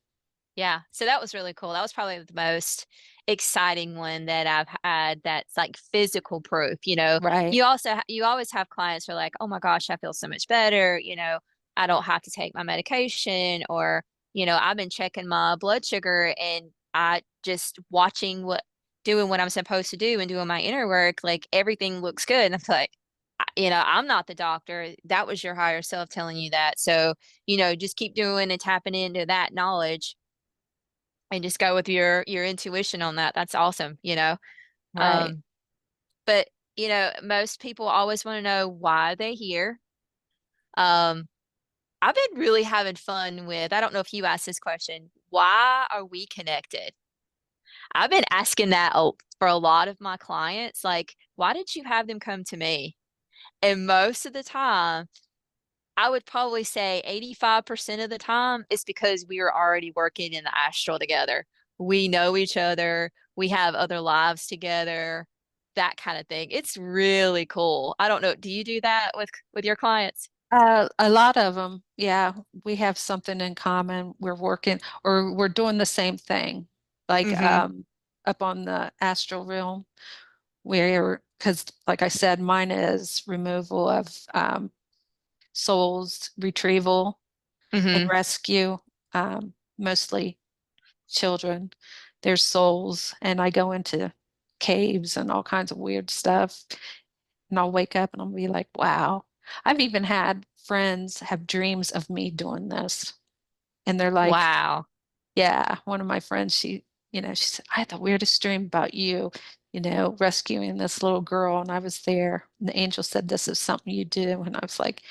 Yeah. So that was really cool. That was probably the most exciting one that I've had that's like physical proof. Right. You always have clients who are like, "Oh my gosh, I feel so much better. I don't have to take my medication," or, I've been checking my blood sugar and I just doing what I'm supposed to do and doing my inner work, like everything looks good. And I'm like, I'm not the doctor. That was your higher self telling you that. So, just keep doing and tapping into that knowledge and just go with your intuition on that. That's awesome. Right. Um, but most people always want to know why they're here. Um, I've been really having fun with, I don't know if you asked this question, why are we connected? I've been asking that for a lot of my clients, like, why did you have them come to me? And most of the time, I would probably say 85% of the time it's because we are already working in the astral together. We know each other, we have other lives together, that kind of thing. It's really cool. I don't know, do you do that with your clients? A lot of them, yeah, we have something in common. We're working or we're doing the same thing, like Mm-hmm. up on the astral realm, where, because like I said, mine is removal of souls, retrieval and Mm-hmm. rescue, mostly children, their souls, and I go into caves and all kinds of weird stuff, and I'll wake up and I'll be like, wow. I've even had friends have dreams of me doing this. And they're like, Wow. yeah, one of my friends, she said, I had the weirdest dream about you, rescuing this little girl. And I was there. And the angel said, this is something you do. And I was like,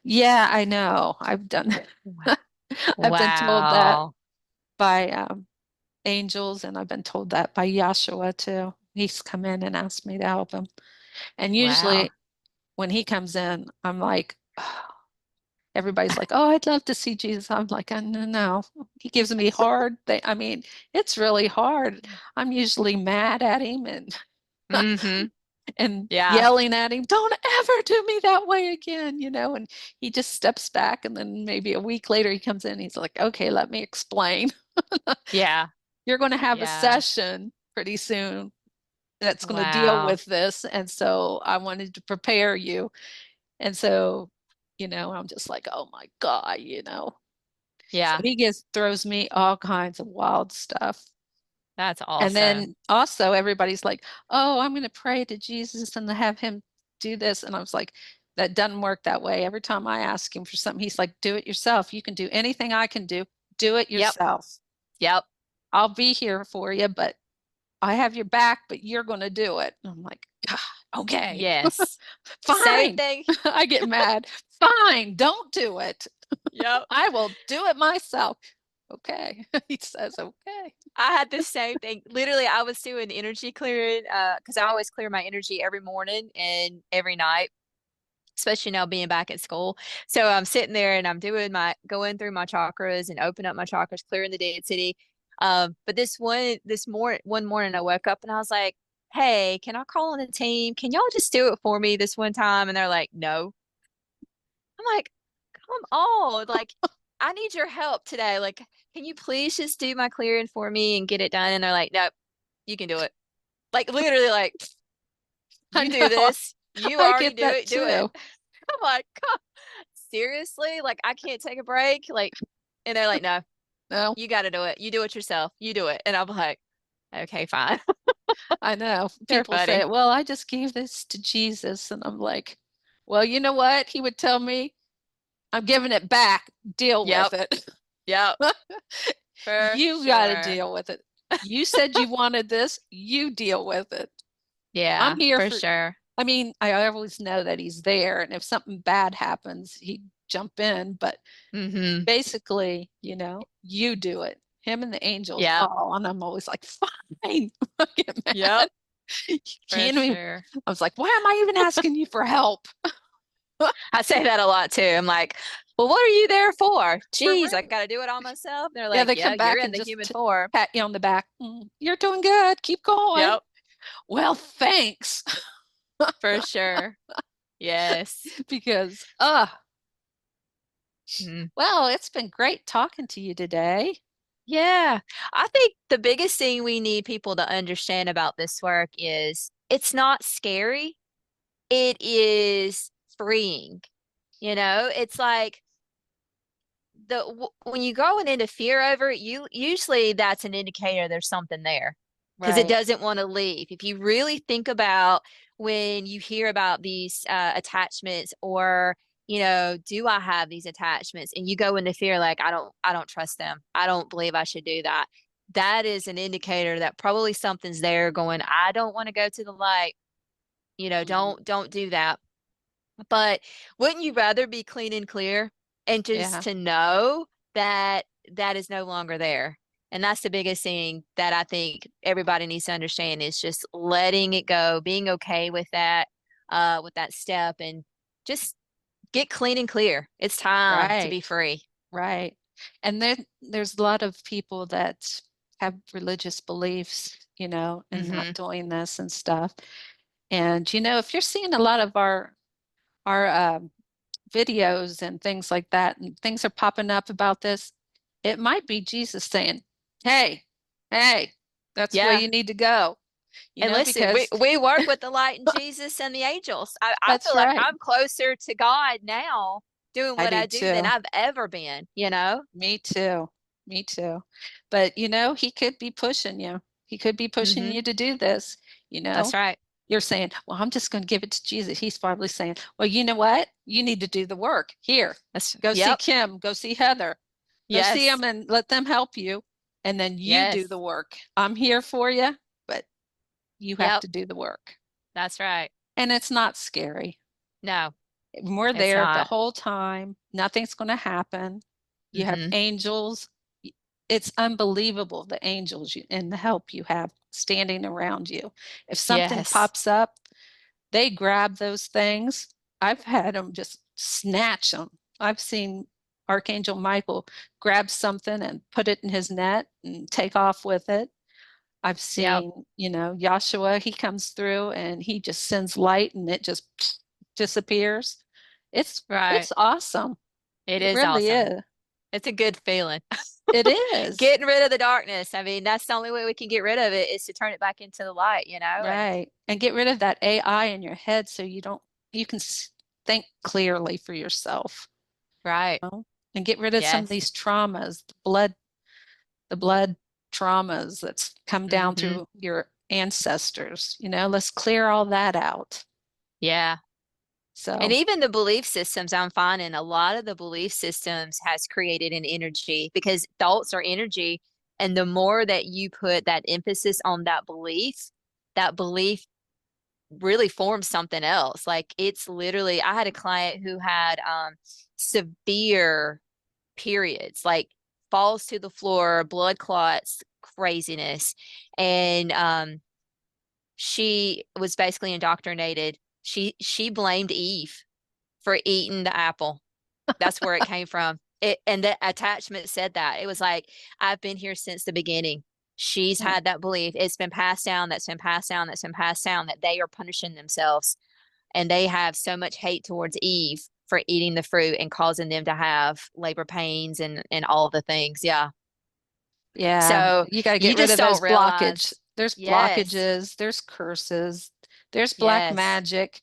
yeah, I know. I've done Wa- I've been told that Wow. by angels, and I've been told that by Yahshua too. He's come in and asked me to help him. And Wow. usually when he comes in, I'm like, everybody's like, oh, I'd love to see Jesus. I'm like, no, no. He gives me hard thing. I mean, it's really hard. I'm usually mad at him and Mm-hmm. and Yeah. yelling at him, don't ever do me that way again. And he just steps back, and then maybe a week later he comes in, he's like, okay, let me explain. Yeah. You're going to have a Yeah. session pretty soon that's going to deal Wow. with this. And so I wanted to prepare you. And so, I'm just like, oh my God, So Yeah, he throws me all kinds of wild stuff. that's And awesome. then also everybody's like, oh, I'm going to pray to Jesus and have him do this. And I was like, that doesn't work that way. Every time I ask him for something, he's like, do it yourself. You can do anything I can do. Do it Yep, yourself. yep. I'll be here for you, but I have your back, but you're going to do it. And I'm like, God, okay, Yes. Same fine. thing. I get mad. Fine, don't do it. Yep. I will do it myself. Okay. He says, okay. I had the same thing. Literally, I was doing energy clearing, because I always clear my energy every morning and every night, especially now being back at school. So I'm sitting there and I'm going through my chakras and open up my chakras, clearing the dead city. But one morning I woke up and I was like, "Hey, can I call on the team? Can y'all just do it for me this one time?" And they're like, "No." I'm like, "Come on, like I need your help today. Like, can you please just do my clearing for me and get it done?" And they're like, "Nope, you can do it." Like literally, like I you do know. this. You I already get that do it. too. I'm like, "God, seriously? Like I can't take a break?" Like, and they're like, "No, No, you got to do it. You do it yourself. You do it." And I'm like, "Okay, fine." I know. They're People say, funny. well, I just gave this to Jesus. And I'm like, well, you know what? He would tell me, I'm giving it back. Deal with Yep. it. Yep. For You got to sure. deal with it. You said you wanted this. You deal with it. I'm Yeah, here for for, sure. I mean, I always know that he's there. And if something bad happens, he'd jump in. But Mm-hmm. basically, you do it. Him and the angels. Yep. Oh, and I'm always like, fine. I get Yep. mad. You For can't even. sure. I was like, why am I even asking you for help? I say that a lot too. I'm like, "Well, what are you there for? For Geez, I real. got to do it all myself." They're Yeah, like, they "Yeah, come you're back in and the just human form." pat you on the back. You're doing good. Keep going. Yep. Well, thanks. For sure. Yes. Because, Mhm. well, it's been great talking to you today. Yeah. I think the biggest thing we need people to understand about this work is it's not scary. It is freeing. It's like when you going into fear over it, you usually that's an indicator there's something there because it Right. doesn't want to leave. If you really think about when you hear about these attachments or do I have these attachments and you go into fear like I don't trust them. I don't believe I should do that. That is an indicator that probably something's there going, I don't want to go to the light. Mhm. Don't do that. But wouldn't you rather be clean and clear and just Yeah. to know that that is no longer there? And that's the biggest thing that I think everybody needs to understand is just letting it go, being okay with that step and just get clean and clear. It's time to be Right. free. Right. And there's a lot of people that have religious beliefs, and not Hmm. doing this and stuff. And if you're seeing a lot of our videos and things like that, and things are popping up about this, it might be Jesus saying, hey, hey, that's the way Yeah. you need to go, And listen, we because we work with the light and Jesus and the angels. I that's feel like right. I'm closer to God now doing I what do I do than too. I've ever been. Me too. Me too. But he could be pushing you. He could be pushing Hmm. you to do this, you That's know. right. You're saying, well, I'm just going to give it to Jesus. He's probably saying, well, you know what? You need to do the work. Here, go see Yep. Kim, go see Heather, go see Yes. them and let them help you. And then you do the Yes. work. I'm here for you, but you have Yep. to do the work. That's right. And it's not scary. No, We're it's there the not. whole time. Nothing's going to happen. You have Hmm. angels. It's unbelievable the angels and the help you have standing around you. If something Yes. pops up, they grab those things. I've had them just snatch them. I've seen Archangel Michael grab something and put it in his net and take off with it. I've Yep. seen, Joshua, he comes through and he just sends light and it just disappears. It's Right. it's awesome. It It is really awesome. is. It's a good feeling. It is. Getting rid of the darkness. I mean, that's the only way we can get rid of it is to turn it back into the light. And Right. And get rid of that AI in your head so you don't, you can think clearly for yourself, Right. you know, and get rid of some of Yes. these traumas, the blood traumas that's come down Mm-hmm. through your ancestors. Let's clear all that out. Yeah. And So, even the belief systems, I'm finding a lot of the belief systems has created an energy because thoughts are energy. And the more that you put that emphasis on that belief really forms something else. Like it's literally, I had a client who had severe periods, like falls to the floor, blood clots, craziness. And she was basically indoctrinated. She blamed Eve for eating the apple. That's where it came from. And the attachment said that. It was like, I've been here since the beginning. She's yeah, had that belief. It's been passed down, that's been passed down, that's been passed down, that they are punishing themselves. And they have so much hate towards Eve for eating the fruit and causing them to have labor pains and all the things. Yeah. yeah, So you got to you get rid just of those don't blockage. realize. There's Yes. blockages, there's curses, there's black Yes. magic.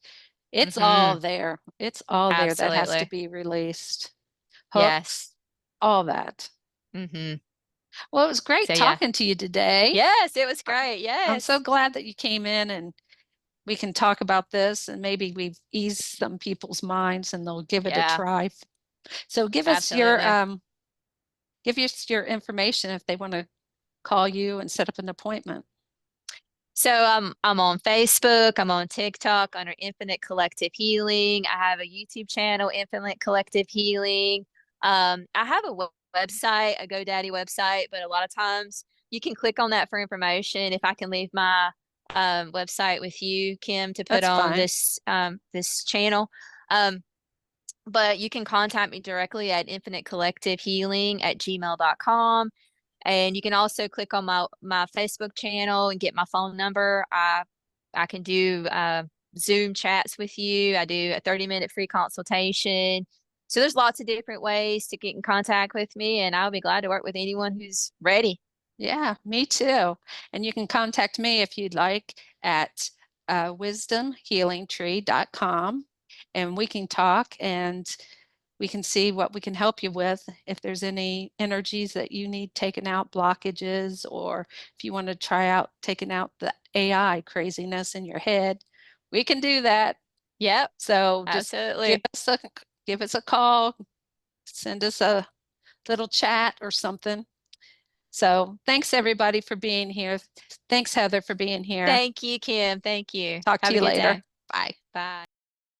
It's Mm-hmm. all there. It's all there that has to Absolutely. be released. Yes. Hooks, all that. Mm-hmm. Well, it was great So yeah. talking to you today. Yes, it was I- great. I'm so Yes. glad that you came in and we can talk about this and maybe we've eased some people's minds and they'll give it a Yeah, try. So absolutely. give us your information if they want to call you and set up an appointment. So I'm on Facebook, I'm on TikTok under Infinite Collective Healing. I have a YouTube channel, Infinite Collective Healing. I have a website, a GoDaddy website, but a lot of times you can click on that for information. If I can leave my website with you, Kim, to put That's on fine. this channel. Um, but you can contact me directly at infinitecollectivehealing@gmail.com. And you can also click on my Facebook channel and get my phone number. I can do Zoom chats with you. I do a 30-minute free consultation. So there's lots of different ways to get in contact with me, and I'll be glad to work with anyone who's ready. Yeah, me too. And you can contact me if you'd like at wisdomhealingtree.com and we can talk and we can see what we can help you with. If there's any energies that you need taken out, blockages, or if you want to try out taking out the AI craziness in your head, we can do that. Yep, So just give absolutely. us a give us a call, send us a little chat or something. So thanks everybody for being here. Thanks Heather for being here. Thank you, Kim. Thank you. Talk to Have a you good later. day. Bye. Bye.